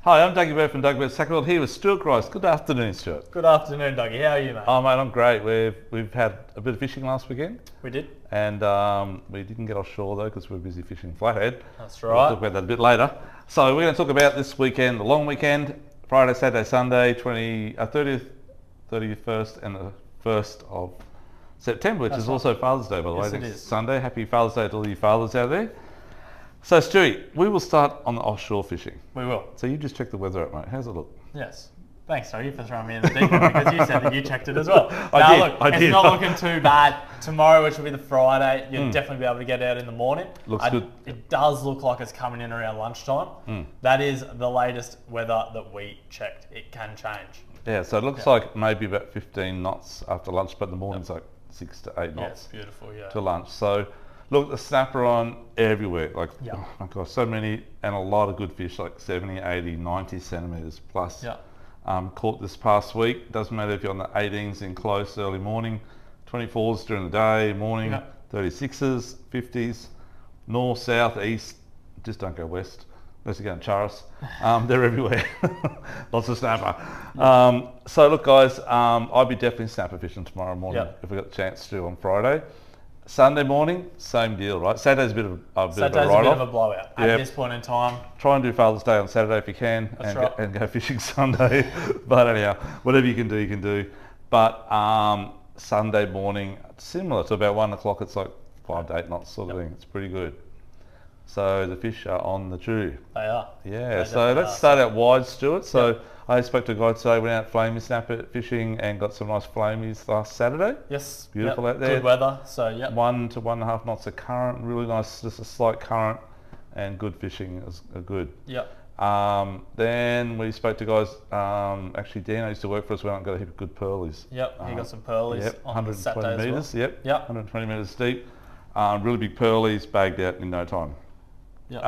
Hi, I'm Dougie Bird from Dougie Bird Tackle here with Stuart Grice. Good afternoon, Stuart. Good afternoon, Dougie. How are you, mate? Oh, mate, I'm great. We've had a bit of fishing last weekend. We did. And we didn't get offshore though because we were busy fishing flathead. That's We'll right. talk about that a bit later. So we're going to talk about this weekend, the long weekend, Friday, Saturday, Sunday, 30th, 31st and the 1st of September, which That's is right. also Father's Day, by the way. Yes, it Next is. Sunday. Happy Father's Day to all you fathers out there. So, Stewie, we will start on the offshore fishing. We will. So you just check the weather out, mate. How's it look? Yes. Thanks, Dougie, for throwing me in the deep end because you said that you checked it as well. I did. It's not looking too bad. Tomorrow, which will be the Friday, you'll definitely be able to get out in the morning. Looks good. It does look like it's coming in around lunchtime. That is the latest weather that we checked. It can change. Yeah, so it looks like maybe about 15 knots after lunch, but in the morning's like 6 to 8 Yeah, it's knots beautiful, yeah. to lunch. So look, the snapper on everywhere. Like, Yeah. oh my gosh, so many and a lot of good fish, like 70, 80, 90 centimetres plus. Yeah. Caught this past week. Doesn't matter if you're on the 18s in close early morning, 24s during the day, morning, Yeah. 36s, 50s, north, south, east. Just don't go west. Unless you're going to Charis. They're everywhere. Lots of snapper. So look, guys, I'll be definitely snapper fishing tomorrow morning Yeah. if we got the chance to on Friday. Sunday morning, same deal, right? Saturday's a bit of a Saturday's a bit write-off. of a blowout at this point in time. Try and do Father's Day on Saturday if you can, That's and, right. and go fishing Sunday. But anyhow, whatever you can do, you can do. But Sunday morning, similar to about 1 o'clock, it's like 5 to 8 knots sort of thing. It's pretty good. So the fish are on the chew. They are. Yeah, They so definitely let's are. start out wide, Stuart. So I spoke to a guy today, went out flamey snapper fishing and got some nice flamies last Saturday. Yes. Beautiful yep. out there. Good weather. So, yep. 1 to 1.5 knots of current, really nice, just a slight current, and good fishing is good. Yep. Then we spoke to guys, actually Dan used to work for us, went out and got a heap of good pearlies. Yep. He got some pearlies Yep, on 120 Saturday as metres, well. yep, Yep. 120 metres deep. Really big pearlies, bagged out in no time. Yep.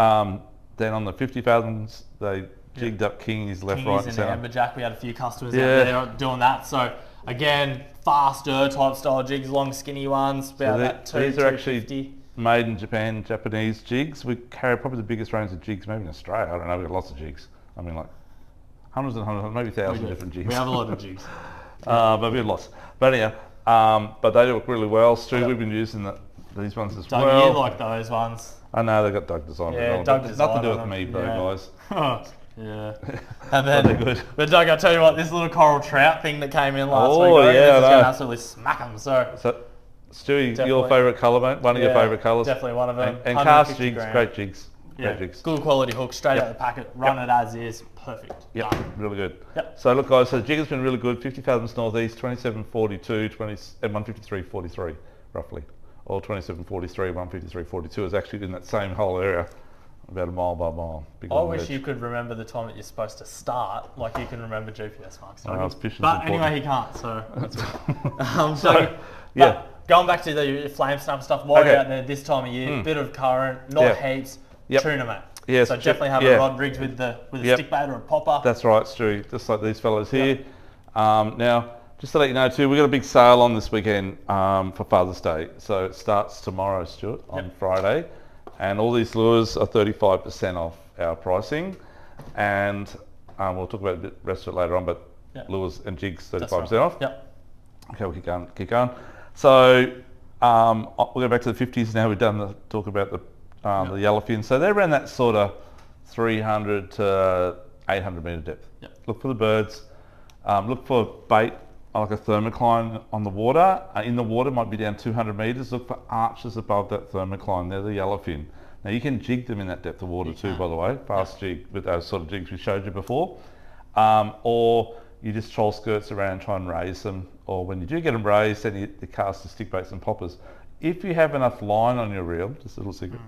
Then on the 50 fathoms, they jigged up kingies left, right and Kingies and centre. amberjack. We had a few customers Yeah. out there doing that. So again, faster type style jigs, long skinny ones, about that These are actually 250. made in Japan, Japanese jigs. We carry probably the biggest range of jigs, maybe in Australia. I don't know, we've got lots of jigs. I mean, like hundreds and hundreds, maybe thousands of different jigs. We have a lot of jigs. But we have lots. But anyhow, but they work really well. Stu, Yep. we've been using these ones as Doug, well. you like those ones. I know they've got Doug design. Yeah, on Doug them. design Nothing to do on with me, them. though, Yeah. guys. Yeah. And But then, they're good. but Doug, I tell you what, this little coral trout thing that came in last week, Oh, I reckon yeah, I this is going know. to absolutely smack them. So, So, Stewie, your Definitely. favourite colour, mate? One of your yeah, favourite colours? Definitely one of them. And cast 150 jigs, gram. great jigs. Yeah, Great jigs. good quality hook, straight Yep. out the packet, run it as is, perfect. Yep, Done. really good. Yep. So look, guys, so the jig has been really good. 50 fathoms northeast, 27.42, 20 and 153.43, roughly. Or 27.43, 153.42 is actually in that same whole area, about a mile by mile. Big I long wish edge. you could remember the time that you're supposed to start, like you can remember GPS marks. I was fishing's But important. anyway, he can't, so that's good. So, yeah. But going back to the flame snap stuff, while Okay. you're out there this time of year, bit of current, not Yeah. heaps, Yep. tuna, mate. Yes, So definitely have yeah. a rod rigged with a Yep. stick bait or a popper. That's right, Stu, just like these fellas here. Now, just to let you know too, we've got a big sale on this weekend for Father's Day. So it starts tomorrow, Stuart, on Friday. And all these lures are 35% off our pricing. And we'll talk about the rest of it later on, but Yep. lures and jigs, 35% That's right. off. Yep. Okay, we'll keep going. So we'll go back to the 50s now. We've done the talk about the yellowfin. So they're around that sort of 300 to 800 metre depth. Yep. Look for the birds. Look for bait like a thermocline on the water. In the water might be down 200 metres. Look for arches above that thermocline. They're the yellowfin. Now you can jig them in that depth of water too, by the way. Fast jig with those sort of jigs we showed you before. Or you just troll skirts around and try and raise them. Or when you do get them raised, then you cast the stick baits and poppers. If you have enough line on your reel, just a little secret,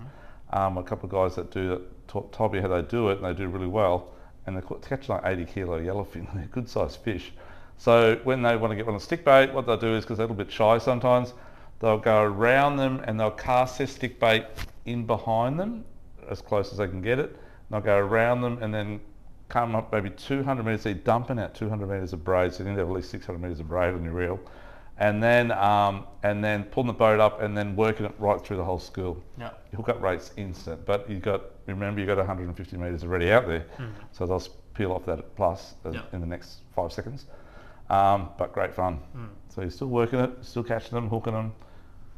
a couple of guys that do that told me how they do it, and they do really well, and they're catching like 80 kilo yellowfin. They're good sized fish. So when they want to get on a stick bait, what they'll do is, because they're a little bit shy sometimes, they'll go around them and they'll cast their stick bait in behind them as close as they can get it. And they'll go around them and then come up maybe 200 metres, they're dumping out 200 metres of braid, so you need to have at least 600 metres of braid on your reel. And then pulling the boat up and then working it right through the whole school. Yeah. Your hookup rate's instant, but remember you've got 150 metres already out there, so they'll peel off that plus Yep. in the next 5 seconds. But great fun. So you're still working it, still catching them, hooking them,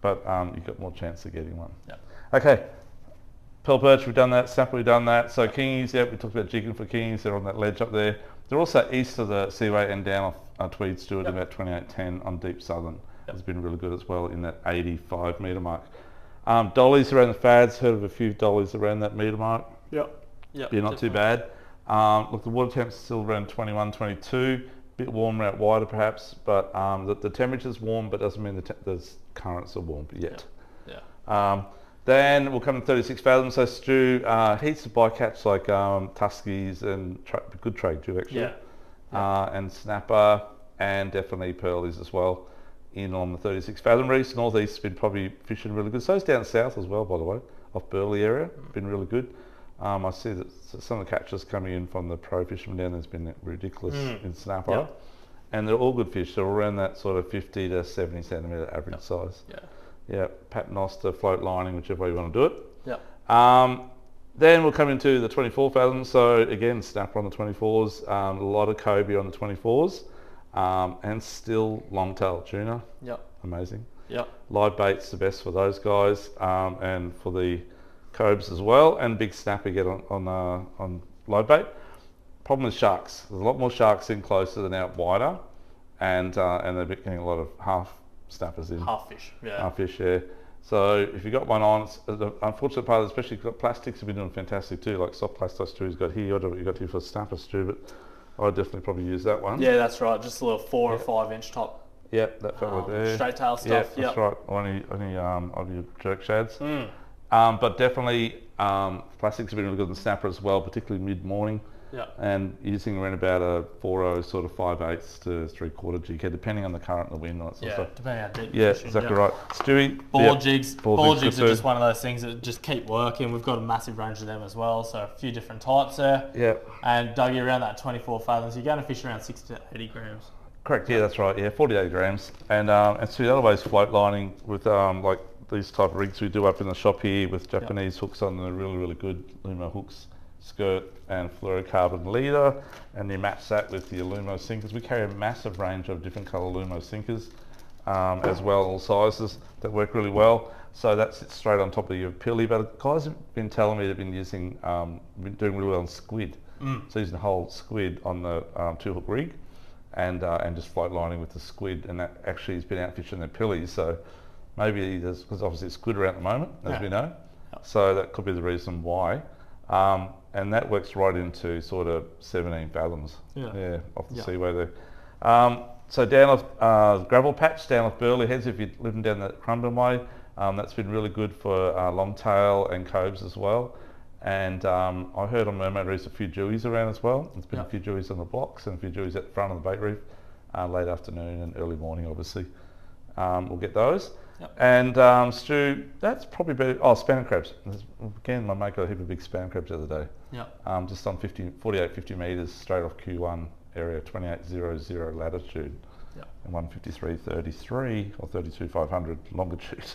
but you've got more chance of getting one. Yep. Okay, pearl perch, we've done that. Snapper, we've done that. So kingies, yeah, we talked about jigging for kingies. They're on that ledge up there. They're also east of the Seaway and down off Tweed Stewart, Yep. about 28.10 on deep southern. Yep. Has been really good as well in that 85 metre mark. Dollies around the fads, heard of a few dollies around that metre mark. Yep. Yep. Yeah, not too bad. Look, the water temp's still around 21, 22. Bit warmer out wider perhaps, but the temperature's warm, but doesn't mean the currents are warm yet. Yeah. Then we'll come to 36 fathoms. So Stu, heaps of bycatch like tuskies and good trade too actually. Yeah. And snapper and definitely pearlies as well in on the 36 fathom reefs. Northeast has been probably fishing really good. So it's down south as well, by the way, off Burleigh area, been really good. I see that some of the catches coming in from the pro fishermen down there's been ridiculous in snapper. Yep. And they're all good fish. They're around that sort of 50 to 70 centimetre average size. Yeah. Yeah, paternoster, float lining, whichever way you want to do it. Yeah. Then we'll come into the 24 fathoms. So again, snapper on the 24s, a lot of cobia on the 24s, and still long-tailed tuna. Yep. Amazing. Yep. Live bait's the best for those guys, and for the cobes as well, and big snapper get on live bait. Problem with sharks. There's a lot more sharks in closer than out wider, and they're getting a lot of half snappers in. Half fish. Yeah. Half fish, yeah. So if you got one on, it's the unfortunate part, especially plastics have been doing fantastic too, like soft plastic Stu's got here, I don't know what you got here for snapper Stu, but I'd definitely probably use that one. Yeah, that's right. Just a little 4 or 5 inch top. Yep, that fella there. Straight tail stuff. Yeah, that's right. Only of your jerk shads. Mm. But definitely plastics have been really good in snapper as well, particularly mid-morning. Yeah. And using around about a 4.0 sort of 5/8 to 3/4 GK, depending on the current and the wind and that sort of stuff. Depending on how deep Yeah, fishing. exactly right. Stewie, Ball jigs. Ball jigs are too. just one of those things that just keep working. We've got a massive range of them as well, so a few different types there. Yeah. And Dougie, around that 24 fathoms, you're going to fish around 60 to 80 grams. Correct, yeah, that's right. Yeah, 48 grams. And so the other way is float lining with like these type of rigs we do up in the shop here with Japanese hooks on the really, really good Lumo hooks, skirt and fluorocarbon leader. And you match that with the Lumo sinkers. We carry a massive range of different colour Lumo sinkers as well, all sizes that work really well. So that sits straight on top of your pilly. But guys have been telling me they've been using, been doing really well on squid. So using the whole squid on the 2-hook rig. And just float lining with the squid, and that actually has been out fishing their pillies. So maybe there's, because obviously it's squid around at the moment, as we know. So that could be the reason why. And that works right into sort of 17 fathoms. Off the seaway there. So down off Gravel Patch, down off Burleigh Heads, if you're living down that Crumbin way, that's been really good for longtail and cobes as well. And I heard on Mermaid Reefs a few jewies around as well. There's been a few jewies on the blocks and a few jewies at the front of the bait reef, late afternoon and early morning obviously. We'll get those. And Stu, that's probably better. Oh, spanner crabs. Again, my mate got a heap of big spanner crabs the other day. Just on 48, 50 metres straight off Q1 area, 2800 latitude. And 153.33 or 32.500 longitude.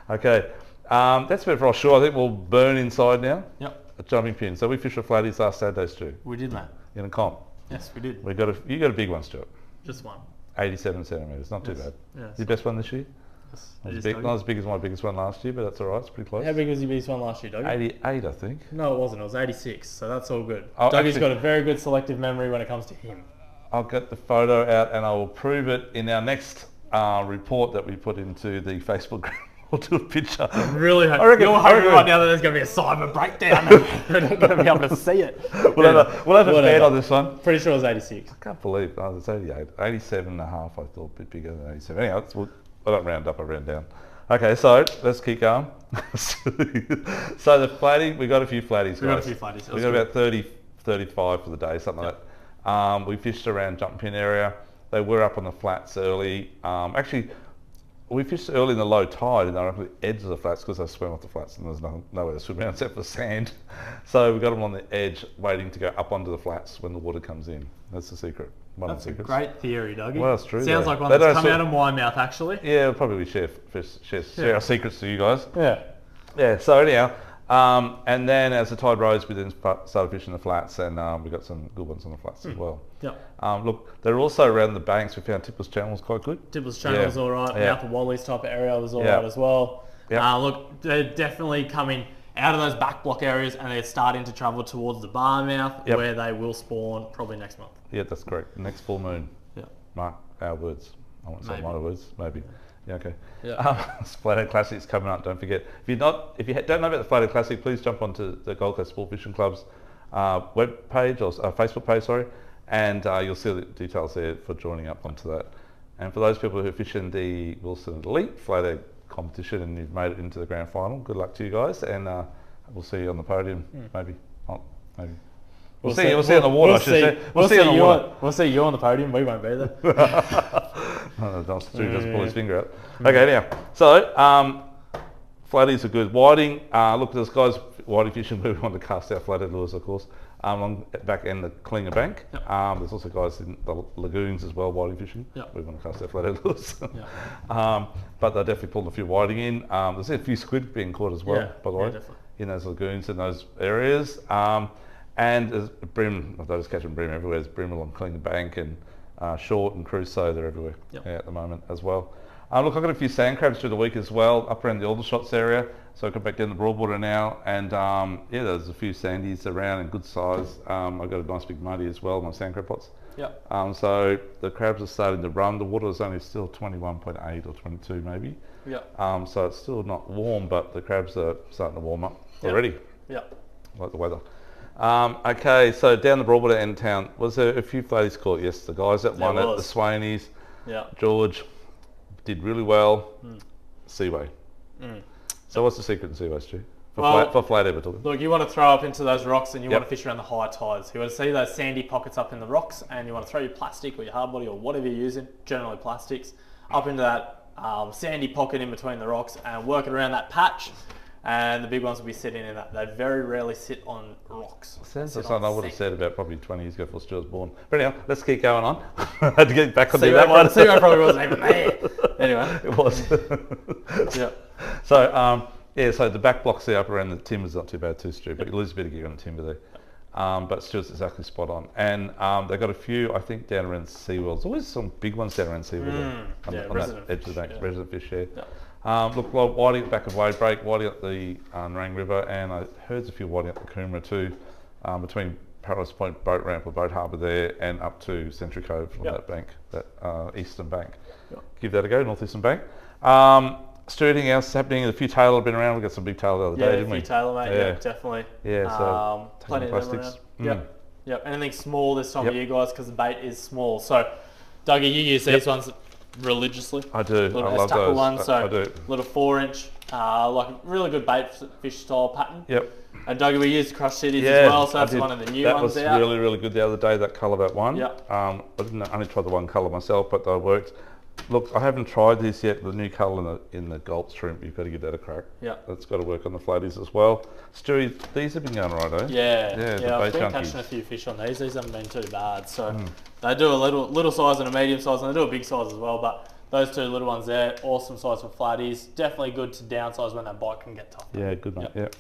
Okay. That's about for offshore. I think we'll burn inside now. A jumping pin. So we fished for flatties last Saturday, Stu. We did, mate. In a comp. Yes, we did. You got a big one, Stuart. Just one. 87 centimetres, not too bad. Yes. Your best one this year? Yes. Not as big as my biggest one last year, but that's all right. It's pretty close. How big was your biggest one last year, Dougie? 88, I think. No, it wasn't. It was 86, so that's all good. Oh, Dougie's actually, got a very good selective memory when it comes to him. I'll get the photo out and I will prove it in our next report that we put into the Facebook group. We'll do a picture. I really hope. You're hoping right now that there's going to be a cyber breakdown. We're not going to be able to see it. We'll have a bet on this one. Pretty sure it was 86. I can't believe it's 88. 87 and a half, I thought, a bit bigger than 87. Anyhow, I don't round up, I round down. Okay, so let's keep going. So the flatty, we got a few flatties, guys. We got about 30, 35 for the day, something like that. We fished around Jump Pin area. They were up on the flats early. Actually, we fished early in the low tide and they were up at the edge of the flats because they swam off the flats and there's nowhere to swim around except for sand. So we got them on the edge waiting to go up onto the flats when the water comes in. That's the secret. That's a great theory, Dougie. Well, that's true. Sounds like one that's come out of my mouth, actually. Yeah, we'll probably share our secrets to you guys. Yeah. So anyhow, And then as the tide rose, we then started fishing the flats, and we got some good ones on the flats as well. Yep. Look, they're also around the banks. We found Tippler's Channel was quite good. Tippler's Channel was all right. The Yeah. Upper Wally's type of area was all right as well. Yeah. Look, they're definitely coming out of those back block areas, and they're starting to travel towards the bar mouth, where they will spawn probably next month. Yeah, that's correct. Next full moon. Yeah. Mark our words. I won't say Maybe. my words. Maybe. Yeah. Okay. Yeah. Flathead Classic's coming up. Don't forget. If you don't know about the Flathead Classic, please jump onto the Gold Coast Sport Fishing Club's web page or Facebook page, sorry, and you'll see the details there for joining up onto that. And for those people who are fishing the Wilson Elite Flathead competition and you've made it into the grand final, good luck to you guys, and we'll see you on the podium. Maybe. Oh, maybe. We'll see you on the water. We'll see you on the water. We'll see you on the podium. We won't be there. Stu just pull his finger out. Okay, now, so flatties are good. Whiting, look, there's guys whiting fishing where we want to cast our flathead lures, of course, along the back end the Klinger Bank. There's also guys in the lagoons as well, whiting fishing. We want to cast our flathead lures. But they're definitely pulling a few whiting in. There's a few squid being caught as well, by the way, in those lagoons in those areas. And there's bream, those catching bream everywhere. There's bream along Klinger Bank and Short and Crusoe, they're everywhere at the moment as well. Look, I've got a few sand crabs through the week as well, up around the Aldershots area. So I come back down the Broadwater now, and there's a few sandies around in good size. I've got a nice big muddy as well, my sand crab pots. So the crabs are starting to run. The water is only still 21.8 or 22 maybe. So it's still not warm, but the crabs are starting to warm up already. Like the weather. Okay, so down the Broadwater end town, was there a few flatties caught? Yes, the guys that won it, the Swanies, George did really well. Seaway. So what's the secret in Seaway, Stu? For flathead we're talking. Look, you want to throw up into those rocks and you want to fish around the high tides. You want to see those sandy pockets up in the rocks, and you want to throw your plastic or your hard body or whatever you're using, generally plastics, up into that sandy pocket in between the rocks and work it around that patch. And the big ones will be sitting in that. They very rarely sit on rocks. Sounds like something I would have said about probably 20 years ago before Stu was born. But anyhow, let's keep going on. I had to get back onto that one. Seaway probably wasn't even there. Anyway. It was. So, so the back blocks there up around the timber's not too bad too, Stu, but you lose a bit of gear on the timber there. But Stu's exactly spot on. And they've got a few, I think, down around SeaWorld. There's always some big ones down around SeaWorld on that edge of the bank, resident fish, look, whiting at the back of Wade Break, whiting up the Narang River, and I heard there's a few whiting up the Coomera too, between Paradise Point Boat Ramp or Boat Harbour there and up to Century Cove on that bank, that eastern bank. Give that a go, northeastern bank. Stu, anything else happening? A few tailor have been around. We got some big tailor the other day, didn't we? Yeah, a few tailor, mate. Yeah, definitely. Yeah, so plenty of plastics. Yep. Anything small this time of year, guys, because the bait is small. So, Dougie, you use these ones religiously. I do. I love those. Ones, so I do. Little 4-inch, like a really good bait fish style pattern. And Dougie, we used Crush Cities as well, so that's one of the new ones out. That was really, really good the other day, that colour, that one. I didn't only try the one colour myself, but they worked. Look, I haven't tried this yet, the new colour in the gulp shrimp. You've got to give that a crack. That's got to work on the flatties as well. Stewie, these have been going right, eh? I've been catching a few fish on these. These haven't been too bad. So they do a little size and a medium size, and they do a big size as well. But those two little ones there, awesome size for flatties. Definitely good to downsize when that bite can get tough. Yeah, good mate. Good.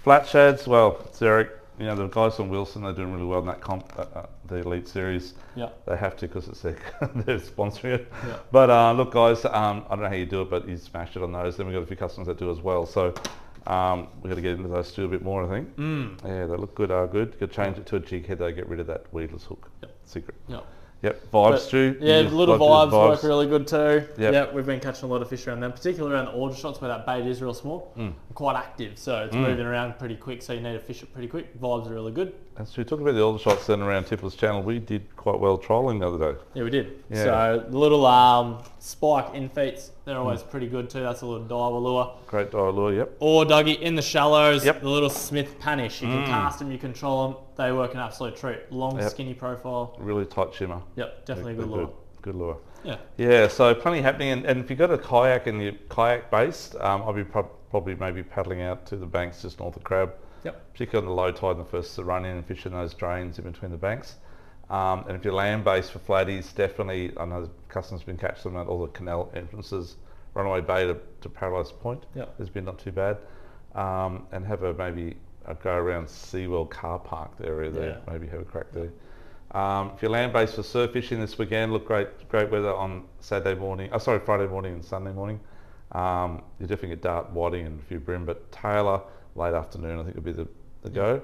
Flat shads, well, Zerek, you know, the guys from Wilson, they're doing really well in that comp, the Elite Series. They have to because it's they're sponsoring it. But look, guys, I don't know how you do it, but you smashed it on those. Then we've got a few customers that do as well. So we've got to get into those two a bit more, I think. Yeah, they look good, are good. You could change it to a jig head, though, get rid of that weedless hook. Secret. Vibes, Stu. Yeah, little vibes work really good too. We've been catching a lot of fish around them, particularly around the Aldershots where that bait is real small, quite active, so it's moving around pretty quick, so you need to fish it pretty quick. Vibes are really good. That's true. Talking about the Aldershots then around Tippler's Channel, we did quite well trolling the other day. Yeah, we did. So the little spike in feets, they're always pretty good too. That's a little diver lure. Great diver lure, Or Dougie, in the shallows, the little Smith Panish. You can cast them, you control them. They work an absolute treat. Long, skinny profile. Really tight shimmer. Definitely a good lure. Good lure. Yeah, so plenty happening. And if you've got a kayak and you're kayak based, I'll be probably maybe paddling out to the banks just north of Crab. Particularly on the low tide and the first to run in and fish in those drains in between the banks. And if you're land based for flatties, definitely, I know the customers have been catching them at all the canal entrances, Runaway Bay to Paradise Point. Has been not too bad. and have maybe a go around SeaWorld car park area there. Yeah. Maybe have a crack there. If you're land based for surf fishing this weekend, look great weather on Friday morning and Sunday morning. You definitely get dart, wadding and a few bream, but Taylor late afternoon I think will be the go.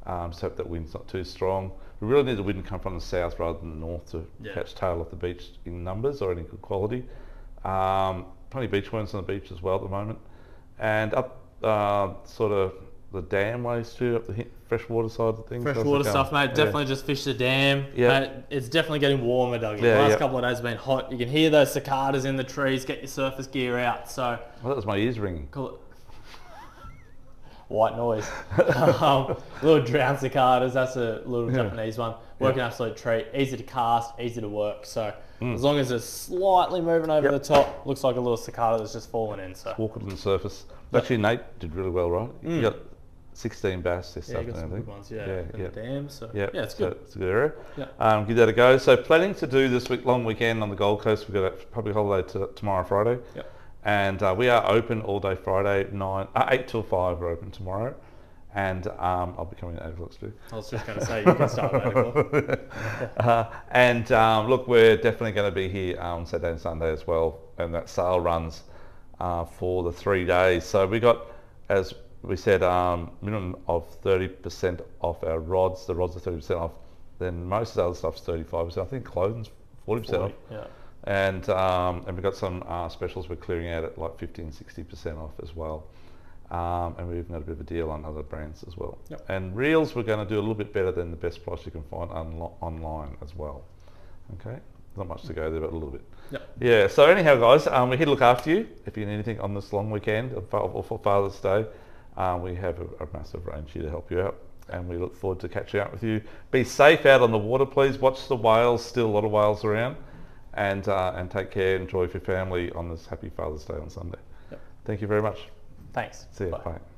Just hope that wind's not too strong. We really need the wind to come from the south rather than the north to catch tail off the beach in numbers or any good quality. Plenty of beach worms on the beach as well at the moment, and up sort of the dam ways too, up the freshwater side of things. Freshwater stuff, mate. Definitely just fish the dam. Yeah. Mate, it's definitely getting warmer, Dougie. The last couple of days have been hot. You can hear those cicadas in the trees. Get your surface gear out. So. Well, that was my ears ringing. Cool. White noise. Little drowned cicadas, that's a little Japanese one. Working absolute treat, easy to cast, easy to work. So as long as it's slightly moving over the top, looks like a little cicada that's just fallen in. So walk it on the surface. Actually, Nate did really well, right? You got 16 bass this afternoon. You got some good ones, yeah. Dam, so it's so good. It's a good area. Give that a go. So planning to do this long weekend on the Gold Coast. We've got a public holiday tomorrow, Friday. Yep. And we are open all day Friday, 8 till 5 we're open tomorrow. And I'll be coming at 8 o'clock too. I was just going to say, you can start at 8 o'clock. Look, we're definitely going to be here on Saturday and Sunday as well. And that sale runs for the 3 days. So we got, as we said, minimum of 30% off our rods. The rods are 30% off. Then most of the other stuff's 35%. I think clothing's 40% off. Yeah. And we've got some specials we're clearing out at like 50 and 60% off as well. And we've got a bit of a deal on other brands as well. Yep. And reels we're going to do a little bit better than the best price you can find online as well. Okay, not much to go there, but a little bit. Yep. Yeah. So anyhow, guys, we're here to look after you. If you need anything on this long weekend or for Father's Day, we have a massive range here to help you out. And we look forward to catching up with you. Be safe out on the water, please. Watch the whales. Still a lot of whales around. And take care, enjoy with your family on this happy Father's Day on Sunday. Yep. Thank you very much. Thanks. See you. Bye. Bye.